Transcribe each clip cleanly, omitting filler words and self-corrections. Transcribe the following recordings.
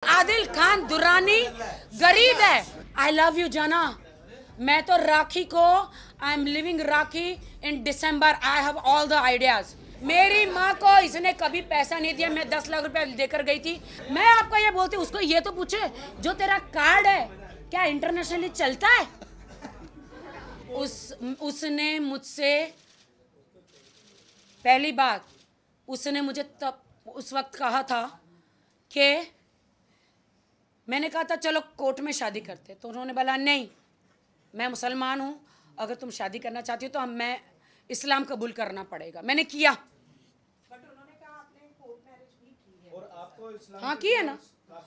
आदिल खान दुरानी गरीब है। I love you जाना। मैं तो राखी को I am living Rakhi in December. I have all the ideas. मेरी माँ को इसने कभी पैसा नहीं दिया। मैं 10 लाख रुपया देकर गई थी। मैं आपको ये बोलती हूँ, उसको ये तो पूछे जो तेरा कार्ड है क्या इंटरनेशनली चलता है। उसने मुझसे पहली बात उसने मुझे तब उस वक्त कहा था कि मैंने कहा था चलो कोर्ट में शादी करते, तो उन्होंने बोला नहीं, मैं मुसलमान हूँ, अगर तुम शादी करना चाहती हो तो मैं इस्लाम कबूल करना पड़ेगा। मैंने किया। बट उन्होंने कहा आपने कोर्ट मैरिज भी की है। और आपको इस्लाम हाँ की है ना,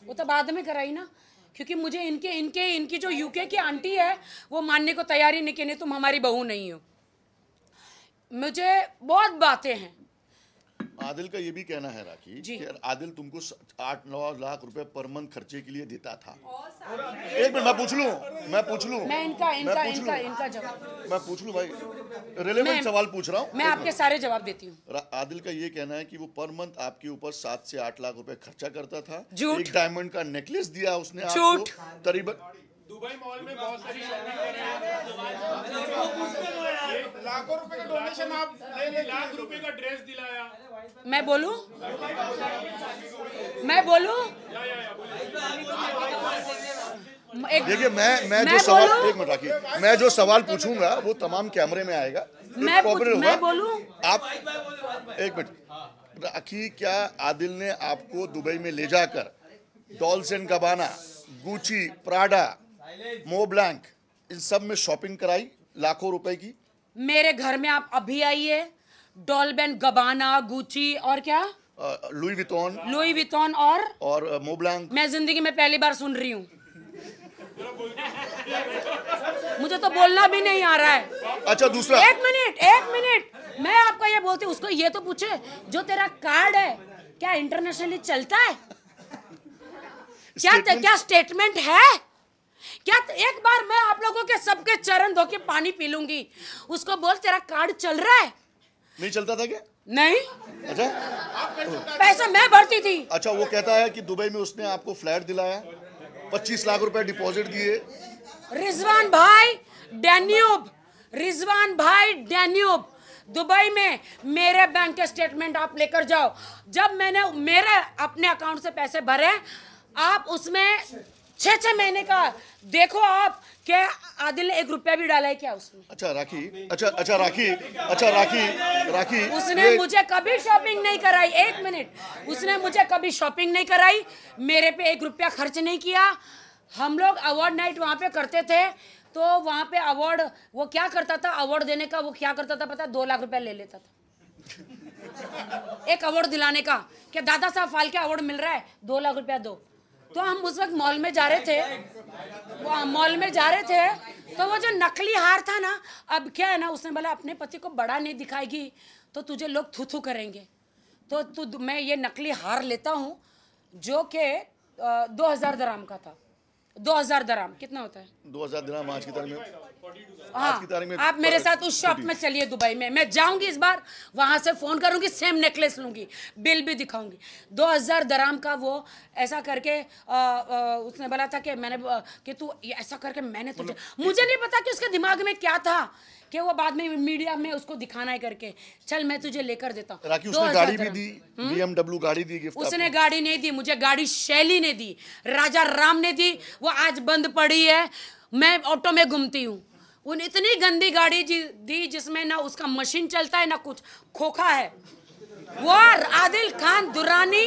वो तो बाद में कराई ना, क्योंकि मुझे इनकी जो यूके की आंटी है वो मानने को तैयार ही नहीं कि नहीं तुम हमारी बहू नहीं हो। मुझे बहुत बातें हैं। आदिल का ये भी कहना है राखी कि आदिल तुमको 8-9 लाख रुपए पर मंथ खर्चे के लिए देता था। एक मिनट मैं पूछ लूं मैं इनका जवाब मैं पूछ लूं भाई, रिलेवेंट सवाल पूछ रहा हूं। मैं आपके सारे जवाब देती हूँ। आदिल का ये कहना है कि वो पर मंथ आपके ऊपर 7 से 8 लाख रुपए खर्चा करता था। एक डायमंड का नेकलेस दिया उसने आपको करीबन। दुबई मॉल में बहुत सारी शॉपिंग कर रहे हैं, लाखों रुपए का डोनेशन आप ले लाख रुपए का ड्रेस दिलाया। मैं बोलूं देखिए मैं जो सवाल एक मिनट राखी, मैं जो सवाल पूछूंगा वो तमाम कैमरे में आएगा। मैं बोलूं आप एक मिनट राखी, क्या आदिल ने आपको दुबई में ले जाकर डॉल्स एंड गबाना, गुची, प्राडा, मोब्लैंक इन सब में शॉपिंग कराई लाखों रुपए की? मेरे घर में आप अभी आइए, डॉल्बेन गबाना, गुची और क्या लुई विटॉन और मोब्लैंक मैं जिंदगी में पहली बार सुन रही हूँ। मुझे तो बोलना भी नहीं आ रहा है। अच्छा दूसरा, एक मिनट मैं आपको ये बोलती हूँ, उसको ये तो पूछे जो तेरा कार्ड है क्या इंटरनेशनली चलता है। क्या स्टेटमेंट है क्या? एक बार मैं आप लोगों के सबके चरण धो के पानी पी लूंगी। उसको बोल तेरा कार्ड चल रहा है। नहीं चलता था क्या? नहीं। अच्छा पैसा मैं भरती थी। अच्छा वो कहता है कि दुबई में उसने आपको फ्लैट दिलाया, 25 लाख रुपए डिपॉजिट दिए। रिजवान भाई डैन्यूब दुबई में मेरे बैंक के स्टेटमेंट आप लेकर जाओ। जब मैंने मेरे अपने अकाउंट से पैसे भरे, आप उसमें 6 महीने का देखो आप क्या आदिल ने 1 रुपया भी डाला है क्या उसमें? अच्छा राखी उसने मुझे कभी शॉपिंग नहीं कराई। 1 मिनट, उसने मुझे कभी शॉपिंग नहीं कराई, मेरे पे 1 रुपया खर्च नहीं किया। हम लोग अवार्ड नाइट वहाँ पे करते थे, तो वहाँ पे अवार्ड वो क्या करता था, अवार्ड देने का वो क्या करता था पता? 2 लाख रुपया ले लेता था एक अवार्ड दिलाने का। क्या दादा साहब फाल्के अवार्ड मिल रहा है, 2 लाख रुपया दो। तो हम उस वक्त मॉल में जा रहे थे, तो वो जो नकली हार था ना, अब क्या है ना, उसने बोला अपने पति को बड़ा नहीं दिखाएगी तो तुझे लोग थू करेंगे, तो मैं ये नकली हार लेता हूँ जो कि 2000 दराम का था। 2000 दराम कितना होता है? 2000 दराम आज की तारीख में। हाँ, आप मेरे साथ उस शॉप में चलिए दुबई में। मैं जाऊंगी इस बार, वहां से फोन करूंगी, सेम नेकलेस लूंगी, बिल भी दिखाऊंगी। 2000 दराम का वो ऐसा करके उसने बोला था कि तू ऐसा करके मैंने तुझे, मुझे नहीं पता कि उसके दिमाग में क्या था कि वो बाद में मीडिया में उसको दिखाना है करके, चल मैं तुझे लेकर देता हूँ। उसने गाड़ी भी दी, BMW गाड़ी दी गिफ्ट। उसने गाड़ी नहीं दी मुझे, गाड़ी शैली ने दी, राजा राम ने दी, वो आज बंद पड़ी है, मैं ऑटो में घूमती हूँ। उन इतनी गंदी गाड़ी दी जिसमें ना उसका मशीन चलता है ना कुछ, खोखा है। वो आदिल खान दुरानी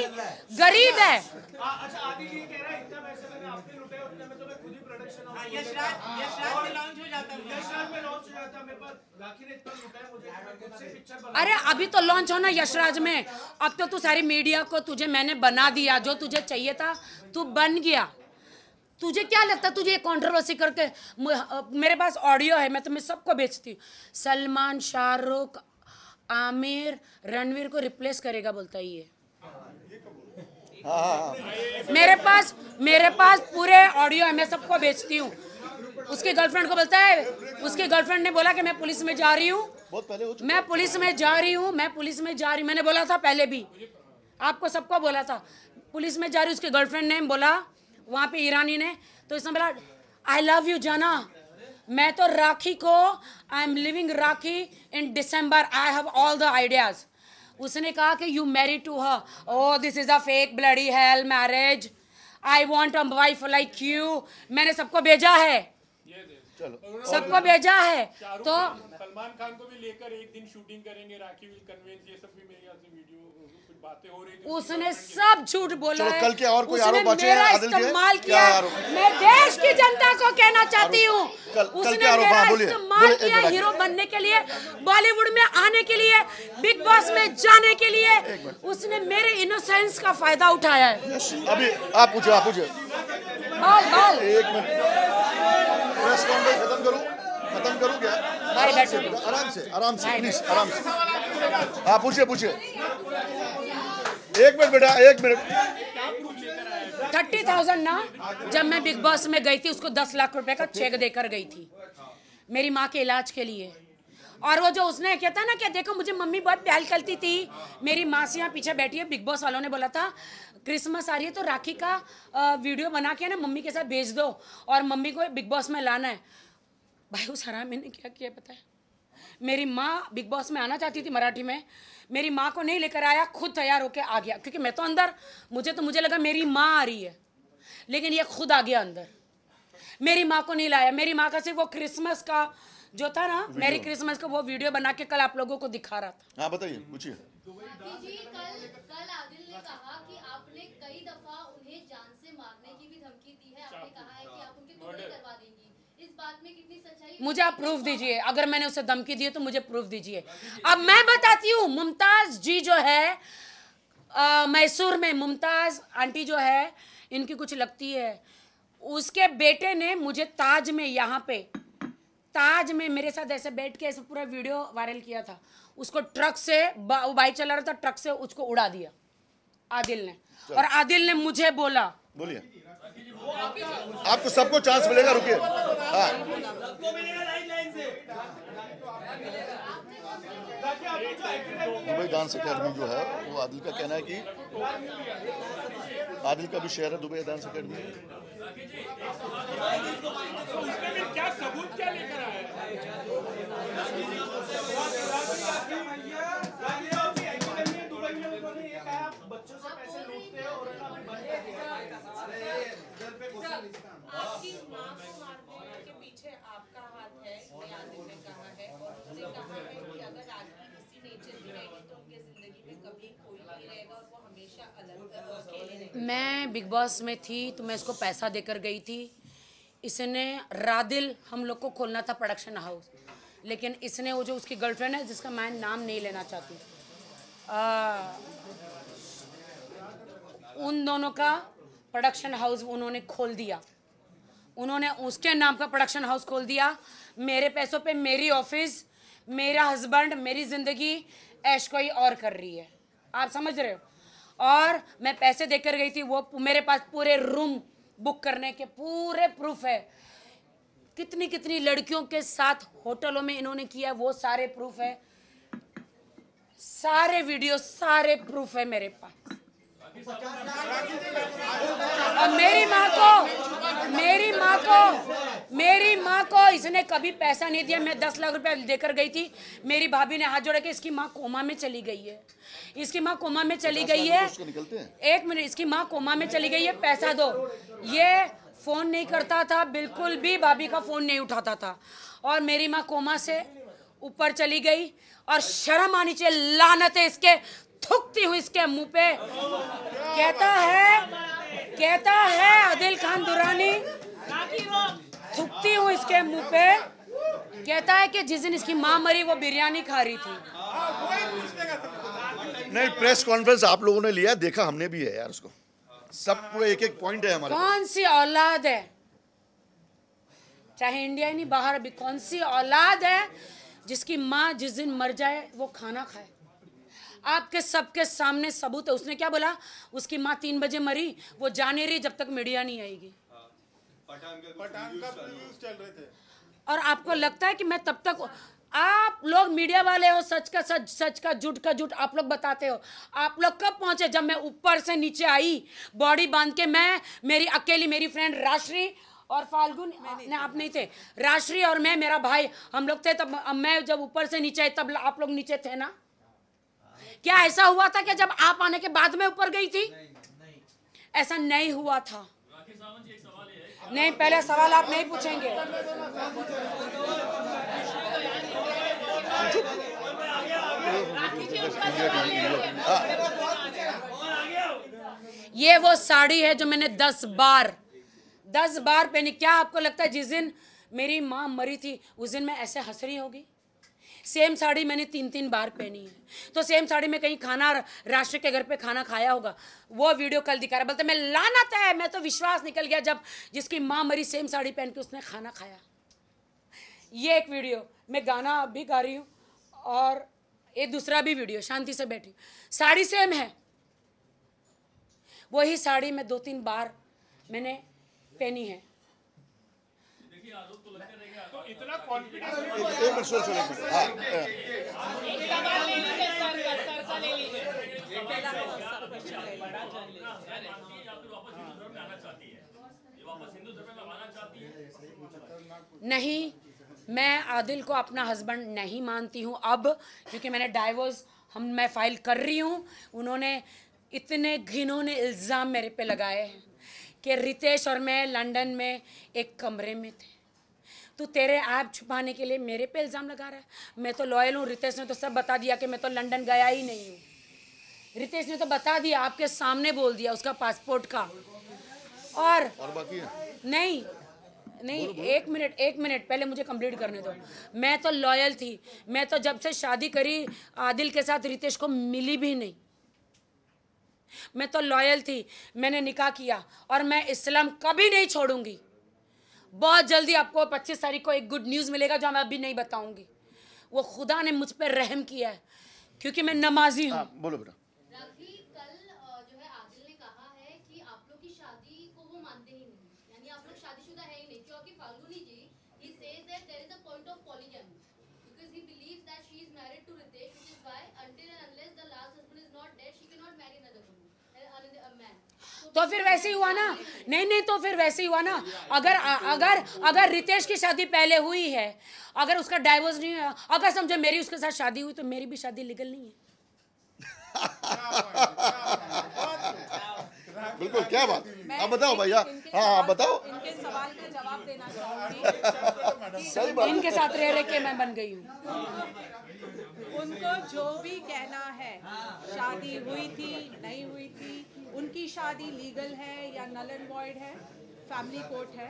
गरीब है। अच्छा आदिल ये कह रहा है इतना पैसे मैंने आपने लुटाए, उतने में तो मैं खुद ही प्रोडक्शन हाउस यशराज में लॉन्च हो जाता मेरे पास। राखी ने इतना लुटाया मुझे, खुद से पिक्चर बना। अरे अभी तो लॉन्च होना यशराज में, अब तो तू सारी मीडिया को तुझे मैंने बना दिया, जो तुझे चाहिए था तू बन गया। तुझे क्या लगता है तुझे ये कंट्रोवर्सी करके? मेरे पास ऑडियो है, मैं तुम्हें सबको बेचती हूँ। सलमान, शाहरुख, आमिर, रणवीर को रिप्लेस करेगा बोलता है ये। मेरे पास पूरे ऑडियो है, मैं सबको बेचती हूँ। उसकी गर्लफ्रेंड को बोलता है, उसकी गर्लफ्रेंड ने बोला कि मैं पुलिस में जा रही हूँ, मैं पुलिस में जा रही हूँ, मैंने बोला था पहले भी, आपको सबको बोला था। पुलिस में जा रही, उसके गर्लफ्रेंड ने बोला वहाँ पे ईरानी ने, तो इसने बोला आई लव यू जाना, मैं तो राखी को I am living Rakhi in December, I have all the ideas. उसने कहा कि you married to her, oh this is a fake bloody hell marriage, I want a wife like you. मैंने सबको भेजा है, सबको भेजा है। तो सलमान खान को भी लेकर एक दिन शूटिंग करेंगे, राखी विल कन्वेंस, ये सब भी मेरे ख्याल से वीडियो कुछ बातें हो रही थी। उसने सब झूठ बोला है। कल के और कोई उसने आरोप बचे हैं मेरा आदिल के? इस्तेमाल क्या किया। आरोप? मैं देश की जनता को कहना चाहती हूँ, कल उसने के आरोप? मेरा हाँ, बोलिए, इस्तेमाल बोलिए, किया एक मिनट। हीरो बनने के लिए, बॉलीवुड में आने के लिए, बिग बॉस में जाने के लिए। उसने मेरे इनोसेंस का फायदा उठाया है। अभी आप पूछिए बाल एक मिनट, प्रेस कॉन्फ्रेंस खत्म करूं क्या? भाई बैठो, आराम से प्लीज, आराम से। हाँ पूछिए। एक मिनट बेटा, 1 मिनट। 30,000 ना, जब मैं बिग बॉस में गई थी उसको 10 लाख रुपए का चेक देकर गई थी मेरी माँ के इलाज के लिए। और वो जो उसने कहता ना कि देखो मुझे मम्मी बहुत प्यार करती थी, मेरी माँ से यहाँ पीछे बैठी है। बिग बॉस वालों ने बोला था क्रिसमस आ रही है तो राखी का वीडियो बना के ना मम्मी के साथ भेज दो और मम्मी को बिग बॉस में लाना है। भाई उस हरामी ने क्या किया पता है? मेरी माँ बिग बॉस में आना चाहती थी मराठी में, मेरी माँ को नहीं लेकर आया, खुद तैयार होकर आ गया। क्योंकि मैं तो अंदर, मुझे लगा मेरी माँ आ रही है, लेकिन ये खुद आ गया अंदर। मेरी माँ को नहीं लाया। मेरी माँ का सिर्फ वो क्रिसमस का जो था ना, मेरी क्रिसमस का वो वीडियो बना के कल आप लोगों को दिखा रहा था। हाँ बताइए, पूछिए। जी कल आदिल ने कहा कि आपने कई दफा उन्हें जान से मारने की भी धमकी दी है। आपने कहा है कि आप उनकी दुबई करवा देंगी, इस बात में कितनी सच्चाई? मुझे आप प्रूफ दीजिए, अगर मैंने उसे धमकी दी है तो मुझे प्रूफ दीजिए। अब मैं बताती हूँ, मुमताज जी जो है मैसूर में, मुमताज आंटी जो है, इनकी कुछ लगती है, उसके बेटे ने मुझे ताज में, यहाँ पे ताज में मेरे साथ ऐसे बैठ के ऐसे पूरा वीडियो वायरल किया था। उसको ट्रक से, वो बाइक चला रहा था, ट्रक से उसको उड़ा दिया आदिल ने। और आदिल ने मुझे बोला, बोलिए, आपको सबको चांस मिलेगा, रुकिए। हाँ दुबई डांस अकेडमी जो है वो आदिल का कहना है कि आदिल का भी शहर है दुबई डांस अकेडमी। क्या सबूत क्या लेकर आए? बच्चों से पैसे लूटते हैं और आपकी मां को मारने के पीछे आपका हाथ है, ये आदिल ने कहा है। और उसने कहा है कि अगर आदमी किसी नेचर की रहेगी तो उनकी जिंदगी में कभी कोई नहीं रहेगा और वो हमेशा अलग अकेले रहेंगे। मैं बिग बॉस में थी तो मैं इसको पैसा देकर गई थी। इसने रादिल हम लोग को खोलना था प्रोडक्शन हाउस, लेकिन इसने वो जो उसकी गर्लफ्रेंड है जिसका मैं नाम नहीं लेना चाहती, उन दोनों का प्रोडक्शन हाउस उन्होंने खोल दिया। उन्होंने उसके नाम का प्रोडक्शन हाउस खोल दिया। मेरे पैसों पे मेरी ऑफिस, मेरा हस्बैंड, मेरी ज़िंदगी ऐश कोई और कर रही है। आप समझ रहे हो? और मैं पैसे देकर गई थी, वो मेरे पास पूरे रूम बुक करने के पूरे प्रूफ है। कितनी कितनी लड़कियों के साथ होटलों में इन्होंने किया, वो सारे प्रूफ है, सारे वीडियो, सारे प्रूफ है मेरे पास। और मेरी माँ को इसने कभी पैसा नहीं दिया। मैं 10 लाख रुपया देकर गई थी। मेरी भाभी ने हाथ जोड़ के, इसकी माँ कोमा में चली गई है, इसकी माँ कोमा में चली गई है, 1 मिनट, इसकी माँ कोमा में चली गई है, पैसा दो। ये फोन नहीं करता था, बिल्कुल भी भाभी का फोन नहीं उठाता था। और मेरी माँ कोमा से ऊपर चली गई और शर्म आनी चाहिए, लानत है इसके, थूकती हूँ इसके मुंह पे। कहता है आदिल खान दुरानी, थूकती हूँ इसके मुंह पे। कहता है कि जिस दिन इसकी माँ मरी वो बिरयानी खा रही थी। नहीं, प्रेस कॉन्फ्रेंस आप लोगों ने लिया, देखा हमने भी है यार उसको, सब पूरे एक एक पॉइंट है हमारे। कौन सी औलाद है, चाहे इंडिया ही नहीं बाहर भी, कौन सी औलाद है जिसकी माँ जिस दिन मर जाए वो खाना खाए? आपके सबके सामने सबूत है। उसने क्या बोला, उसकी माँ 3 बजे मरी, वो जाने रही जब तक मीडिया नहीं आएगी। पठान का प्रीव्यूज चल रहे थे। और आपको लगता है कि मैं तब तक आप लोग मीडिया वाले हो, सच का सच, सच का झूठ आप लोग बताते हो। आप लोग कब पहुंचे? जब मैं ऊपर से नीचे आई बॉडी बांध के, मैं, मेरी अकेली, मेरी फ्रेंड राश्री और फाल्गुन, नहीं आप नहीं थे, राश्री और मैं, मेरा भाई, हम लोग थे। तब मैं जब ऊपर से नीचे आई तब आप लोग नीचे थे ना? क्या ऐसा हुआ था कि जब आप आने के बाद में ऊपर गई थी? ऐसा नहीं हुआ था। नहीं, पहले सवाल आप नहीं पूछेंगे। ये वो साड़ी है जो मैंने 10 बार पहनी। क्या आपको लगता है जिस दिन मेरी माँ मरी थी उस दिन मैं ऐसे हंस रही होगी? सेम साड़ी मैंने 3 बार पहनी है। तो सेम साड़ी में कहीं खाना, राष्ट्र के घर पे खाना खाया होगा। वो वीडियो कल दिखा रहा, बोलते मैं लानत है, मैं तो विश्वास निकल गया जब जिसकी माँ मरी सेम साड़ी पहन के उसने खाना खाया। ये एक वीडियो, मैं गाना भी गा रही हूँ और ये दूसरा भी वीडियो, शांति से बैठी, साड़ी सेम है। वही साड़ी मैं 2-3 बार मैंने पहनी है। तो इतना कॉन्फिडेंस नहीं, मैं आदिल को अपना हस्बैंड नहीं मानती हूँ अब, क्योंकि मैंने डाइवोर्स मैं फाइल कर रही हूँ। उन्होंने इतने घिनौने इल्ज़ाम मेरे पे लगाए हैं कि रितेश और मैं लंदन में एक कमरे में थे। तू तेरे ऐप छुपाने के लिए मेरे पे इल्ज़ाम लगा रहा है? मैं तो लॉयल हूँ। रितेश ने तो सब बता दिया कि मैं तो लंदन गया ही नहीं हूँ। रितेश ने तो बता दिया, आपके सामने बोल दिया उसका पासपोर्ट का। और बाकी है? नहीं, एक मिनट पहले मुझे कंप्लीट करने दो। मैं तो लॉयल थी। मैं तो जब से शादी करी आदिल के साथ रितेश को मिली भी नहीं। मैं तो लॉयल थी। मैंने निकाह किया और मैं इस्लाम कभी नहीं छोड़ूंगी। बहुत जल्दी आपको 25 तारीख को एक गुड न्यूज़ मिलेगा जो मैं अभी नहीं बताऊंगी। वो खुदा ने मुझ पर रहम किया है क्योंकि मैं नमाजी हूँ। बोलो बेटा। राखी, कल जो है आदिल ने कहा है कि आप लोग की शादी को वो मानते ही नहीं, यानी आप लोग शादीशुदा है ही नहीं, क्योंकि फाल्गुनी जी he says that there is a point of polygamy because he believes that she is married to Ritesh, which is why until and unless the last husband is not dead she cannot marry another woman, another man. तो फिर वैसे ही हुआ ना? नहीं, तो फिर वैसे ही हुआ ना। अगर रितेश की शादी पहले हुई है, अगर उसका डाइवोर्स नहीं हुआ, अगर समझो मेरी उसके साथ शादी हुई तो मेरी भी शादी लीगल नहीं है। बिल्कुल, क्या बात। आप बताओ भैया। हाँ बताओ। इनके सवाल का जवाब देना चाहूंगी। सही बात। इनके साथ रह के मैं बन गई हूँ। उनको जो भी कहना है, शादी हुई थी नहीं हुई थी, उनकी शादी लीगल है या नल एंड वॉइड है, फैमिली कोर्ट है,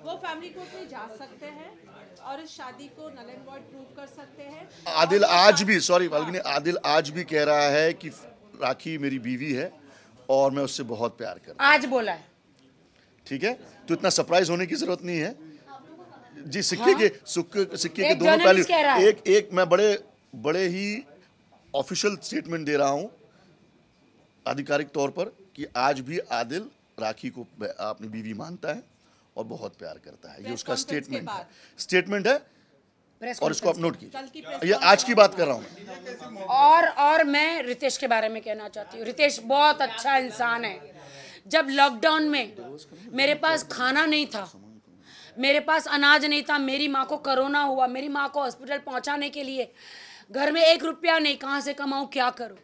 वो फैमिली कोर्ट में जा सकते हैं और इस शादी को नल एंड वॉइड प्रूव कर सकते हैं। आदिल आज भी, सॉरी फाल्गुनी, आदिल आज भी कह रहा है कि राखी मेरी बीवी है और मैं उससे बहुत प्यार करता हूं। आज बोला है। ठीक है, तो इतना सरप्राइज होने की जरूरत नहीं है जी। सिक्के के एक दोनों पहलू। कह रहा है। एक मैं बड़े ही ऑफिशियल स्टेटमेंट दे रहा हूं आधिकारिक तौर पर कि आज भी आदिल राखी को अपनी बीवी मानता है और बहुत प्यार करता है। ये उसका स्टेटमेंट है और इसको आप नोट कीजिए। ये आज की बात कर रहा हूँ मैं। और मैं रितेश के बारे में कहना चाहती हूँ। रितेश बहुत अच्छा इंसान है। जब लॉकडाउन में मेरे पास खाना नहीं था, मेरे पास अनाज नहीं था, मेरी माँ को कोरोना हुआ, मेरी माँ को हॉस्पिटल पहुँचाने के लिए घर में 1 रुपया नहीं, कहाँ से कमाऊँ, क्या करूँ।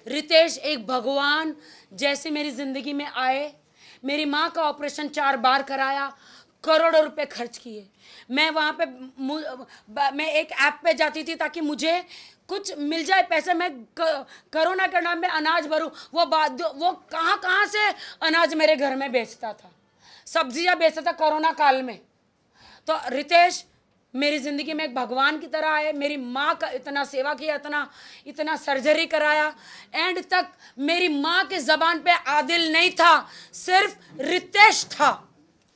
रितेश एक भगवान जैसे मेरी ज़िंदगी में आए। मेरी माँ का ऑपरेशन 4 बार कराया, करोड़ों रुपए खर्च किए। मैं वहाँ पे मैं एक ऐप पे जाती थी ताकि मुझे कुछ मिल जाए पैसे, मैं कोरोना के नाम में अनाज भरूँ। वो कहाँ से अनाज मेरे घर में बेचता था, सब्जियाँ बेचता था कोरोना काल में। तो रितेश मेरी ज़िंदगी में एक भगवान की तरह आए। मेरी माँ का इतना सेवा किया, इतना सर्जरी कराया। एंड तक मेरी माँ के ज़बान पे आदिल नहीं था, सिर्फ रितेश था।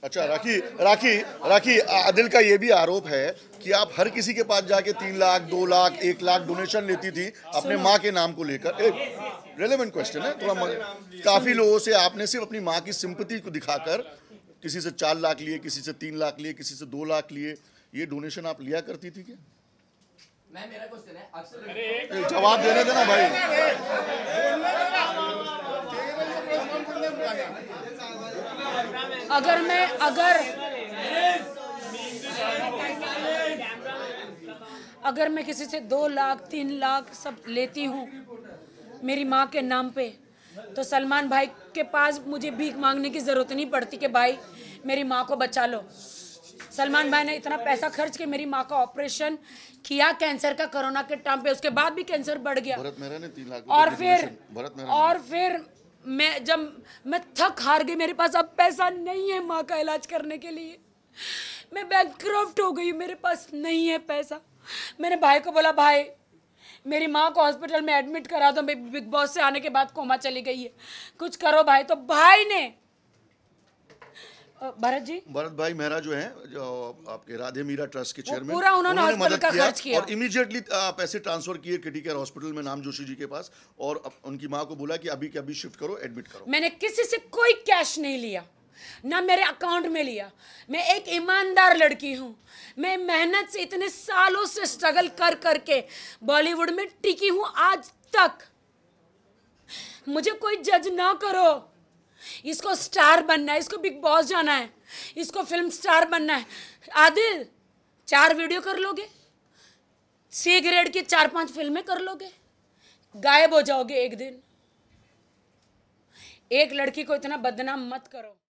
अच्छा राखी, आदिल का ये भी आरोप है कि आप हर किसी के पास जाके 3 लाख, 2 लाख, 1 लाख डोनेशन लेती थी अपने माँ के नाम को लेकर। एक रेलेवेंट क्वेश्चन है थोड़ा। काफी लोगों से आपने सिर्फ अपनी माँ की सिंपैथी को दिखाकर किसी से 4 लाख लिए, किसी से 3 लाख लिए, किसी से 2 लाख लिए। ये डोनेशन आप लिया करती थी क्या? मेरा क्वेश्चन है अक्सर एक जवाब देने देना भाई। अगर मैं किसी से 2 लाख 3 लाख सब लेती हूँ मेरी माँ के नाम पे, तो सलमान भाई के पास मुझे भीख मांगने की ज़रूरत नहीं पड़ती कि भाई मेरी माँ को बचा लो। सलमान भाई ने इतना पैसा खर्च के मेरी माँ का ऑपरेशन किया कैंसर का, कोरोना के टाइम पे, उसके बाद भी कैंसर बढ़ गया। भरत मेहरा ने 3 लाख और फिर मैं थक हार गई, मेरे पास अब पैसा नहीं है माँ का इलाज करने के लिए, मैं बैंकक्रप्ट हो गई, मेरे पास नहीं है पैसा। मैंने भाई को बोला, भाई मेरी माँ को हॉस्पिटल में एडमिट करा दो, मैं बिग बॉस से आने के बाद कोमा चली गई है, कुछ करो भाई। तो भाई ने भरत भाई मेहरा जो है, जो आपके राधे मीरा ट्रस्ट के चेयरमैन, पूरा उन्होंने मदद किया और इमीडिएटली पैसे ट्रांसफर किए किटी केयर हॉस्पिटल में नाम जोशी जी के पास, और उनकी माँ को बोला कि अभी के अभी शिफ्ट करो, एडमिट करो। मैंने किसी से कोई कैश नहीं लिया, ना मेरे अकाउंट में लिया। मैं एक ईमानदार लड़की हूँ, मैं मेहनत से इतने सालों से स्ट्रगल कर करके बॉलीवुड में टिकी हूँ आज तक। मुझे कोई जज ना करो, इसको स्टार बनना है, इसको बिग बॉस जाना है, इसको फिल्म स्टार बनना है। आदिल 4 वीडियो कर लोगे, C ग्रेड की 4-5 फिल्में कर लोगे, गायब हो जाओगे एक दिन। एक लड़की को इतना बदनाम मत करो।